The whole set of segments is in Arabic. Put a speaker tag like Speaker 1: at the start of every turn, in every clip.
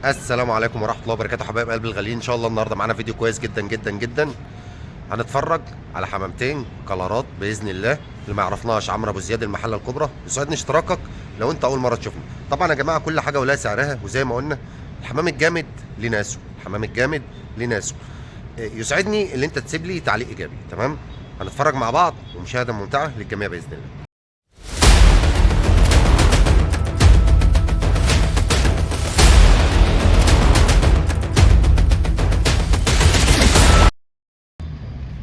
Speaker 1: السلام عليكم ورحمه الله وبركاته، حبايب قلب الغاليين. ان شاء الله النهارده معانا فيديو كويس جدا جدا جدا. هنتفرج على حمامتين كلارات باذن الله. اللي ما يعرفناش عمرو ابو زياد المحله الكبرى، يسعدني اشتراكك لو انت اول مره تشوفنا. طبعا يا جماعه كل حاجه ولها سعرها، وزي ما قلنا الحمام الجامد ليه ناسه، الحمام الجامد ليه ناسه. يسعدني اللي انت تسيب لي تعليق ايجابي. تمام، هنتفرج مع بعض ومشاهده ممتعه للجميع باذن الله.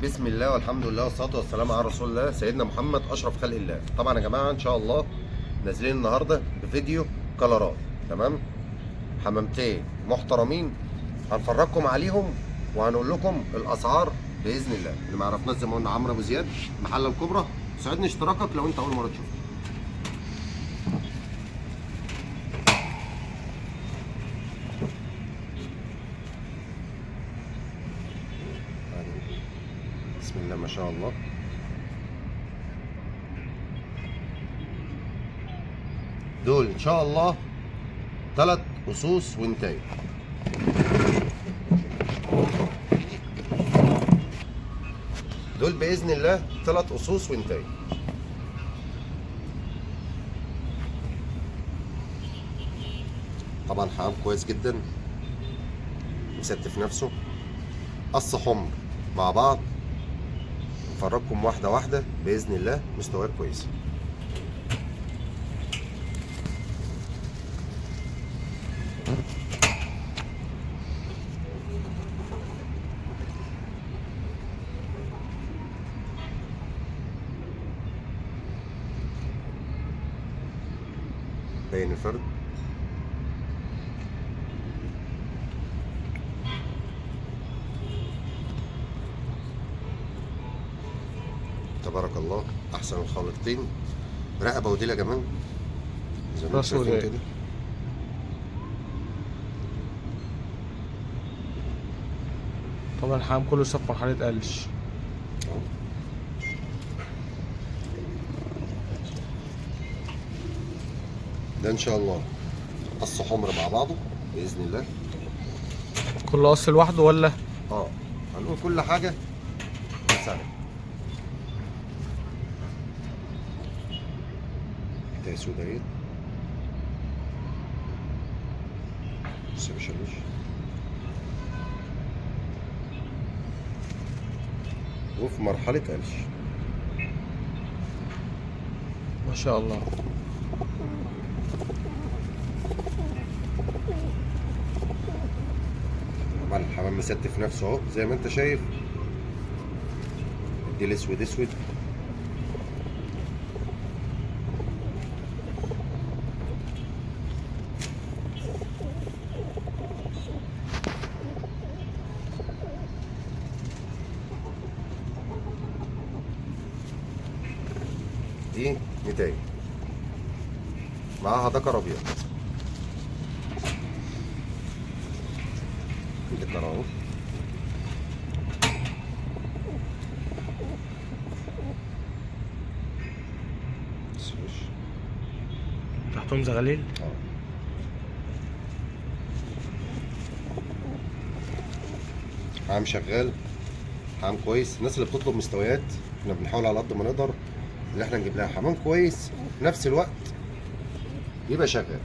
Speaker 1: بسم الله والحمد لله والصلاه والسلام على رسول الله سيدنا محمد اشرف خلق الله. طبعا يا جماعه ان شاء الله نازلين النهارده بفيديو كلارات. تمام، حمامتين محترمين هنفرجكم عليهم وهنقول لكم الاسعار باذن الله. اللي ما عرفناش زي ما قلنا عمرو ابو زياد المحله الكبرى، ساعدني اشتراكك لو انت اول مره تشوفه. بسم الله ما شاء الله. دول ان شاء الله 3 أصوص وانتاي. دول باذن الله 3 أصوص وانتاي. طبعا حمام كويس جدا، مستف نفسه، قص حمر مع بعض. نفرجكم واحده واحده باذن الله، مستويات كويسه. باين الفرد. تبارك الله، احسن الخالقين. رقبه وديله كمان زي ما انتم شايفين كده.
Speaker 2: طبعا الحمام كله لسه في مرحلة قلش.
Speaker 1: ده ان شاء الله قص حمر مع بعضه باذن الله.
Speaker 2: كل قص لوحده ولا؟
Speaker 1: هنقول كل حاجه بسعر. ده سوداويت. بص يا باشا الوش. وفي مرحله قلش
Speaker 2: ما شاء الله.
Speaker 1: طبعا الحمام مستف نفسه اهو زي ما انت شايف. دي الاسود اسود. دي نتاية معاها ذكر ابيض. ذكر اهو.
Speaker 2: تحتهم زغاليل.
Speaker 1: حمام شغال، حمام كويس. الناس اللي بتطلب مستويات احنا بنحاول على قد ما نقدر اللي احنا نجيب لها حمام كويس في نفس الوقت يبقى شغال.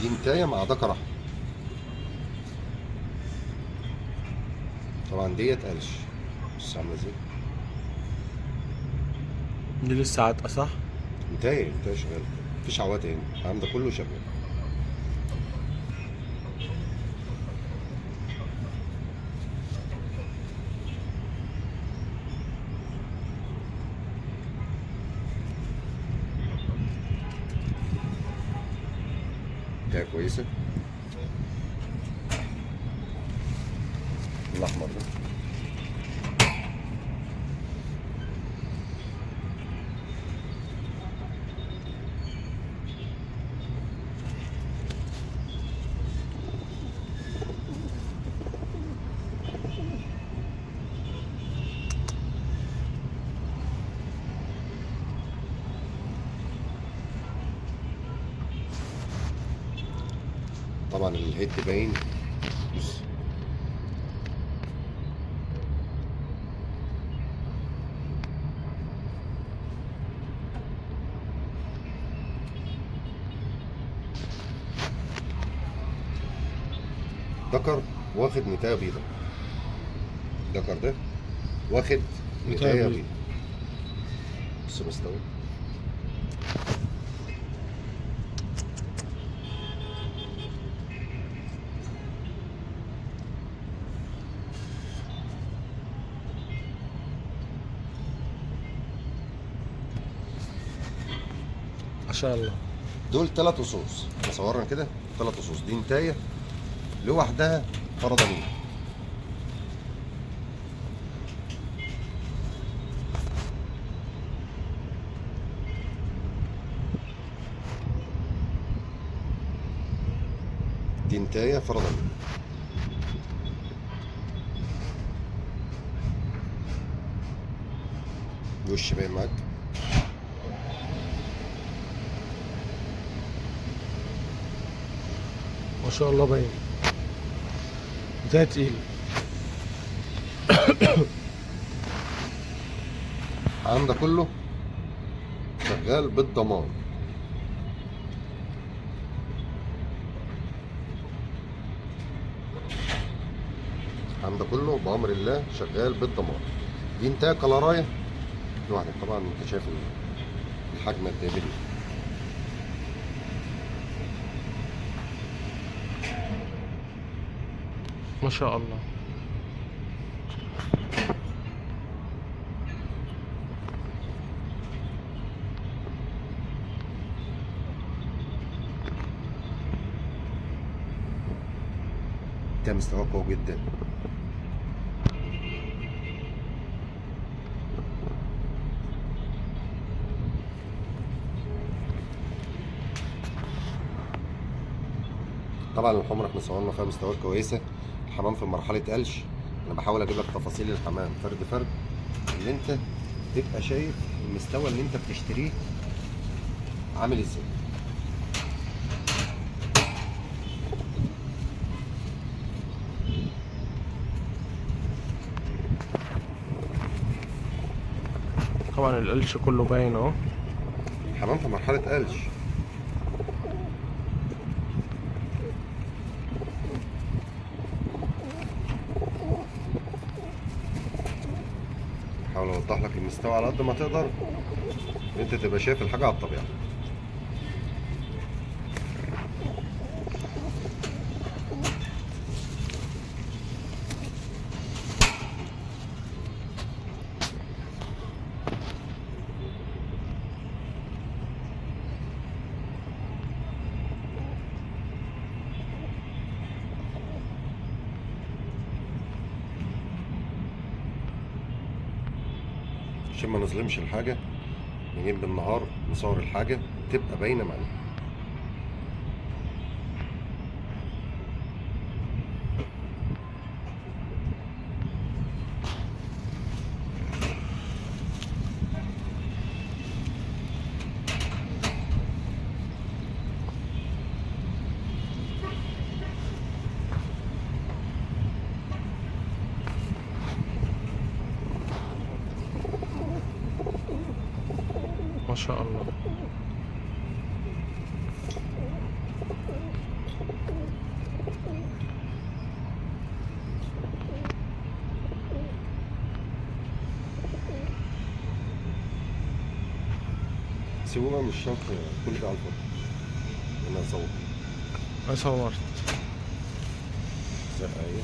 Speaker 1: دي نتاية مع ذكر احمر. طبعا ديت قلش. بص عامله ازاي.
Speaker 2: دي لسه عاتقة صح؟
Speaker 1: نتاية شغال، مفيش عوات هنا، الحمام ده كله شغال. نتاية كويسة. الاحمر ده طبعا الهيد باين. بص دكر واخد نتايه بيضة. الدكر ده واخد نتايه بيضة. بص مستوي.
Speaker 2: ما شاء الله.
Speaker 1: دول 3 أصوص مصورنا كده، 3 أصوص. دي نتايه لوحدها فرضانين. دي نتايه فرضانين. وش باين معاك.
Speaker 2: ما شاء الله باين. ده تقيل.
Speaker 1: الحمام ده كله شغال بالضمان. الحمام ده كله بأمر الله شغال بالضمان. دي انتهى كلارايه لوحدك. طبعا انت شايف الحجم قد ايه.
Speaker 2: ما شاء الله.
Speaker 1: ده مستواه قوي جدا. طبعا الحمرة احنا صورنا فيها مستويات كويسة. الحمام في مرحلة قلش. انا بحاول اجيب لك تفاصيل الحمام فرد فرد، اللي انت تبقى شايف المستوى اللي انت بتشتريه عامل ازاي.
Speaker 2: طبعا القلش كله باين اهو.
Speaker 1: الحمام في مرحلة قلش. بحاول اوضح لك المستوى على قد ما تقدر، ان انت تبقى شايف الحاجة على الطبيعة. عشان ما نظلمش الحاجة، نجيب بالنهار نصور الحاجة تبقى باينة معانا.
Speaker 2: ما شاء الله.
Speaker 1: سيبوه بقى، مش شرط كل ده على الفاضي. انا اصور.
Speaker 2: انا صورت.
Speaker 1: زقة اهي.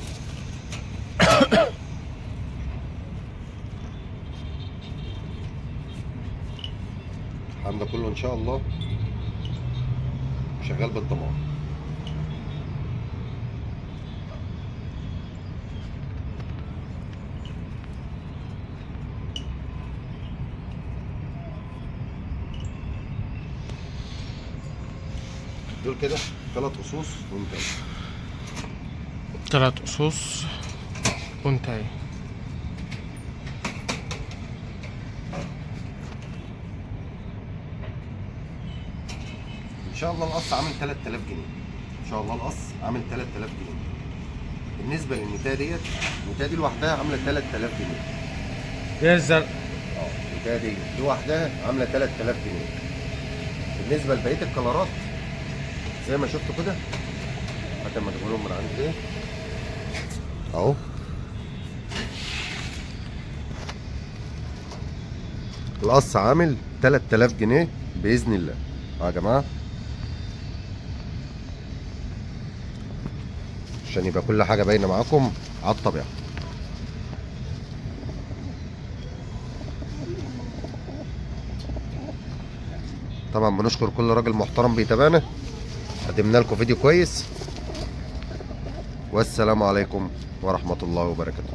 Speaker 1: الحمام ده كله ان شاء الله شغال بالضمان. دول كده 3 أصوص وانتهي.
Speaker 2: 3 أصوص وانتهي.
Speaker 1: ان شاء الله القص عامل 3000 جنيه. ان شاء الله القص عامل 3000 جنيه. بالنسبه للنتايه ديت، النتايه دي لوحدها عامله 3000 جنيه.
Speaker 2: ايه الزرق؟
Speaker 1: النتايه دي لوحدها عامله 3000 جنيه. بالنسبه لبقيه الكلارات زي ما شفتوا كده، حتى ما تقولهم من عندي ايه اهو، القص عامل 3000 جنيه باذن الله. يا جماعه عشان يبقى كل حاجه باينه معاكم على الطبيعه. طبعا بنشكر كل راجل محترم بيتابعنا، قدمنا لكم فيديو كويس، والسلام عليكم ورحمه الله وبركاته.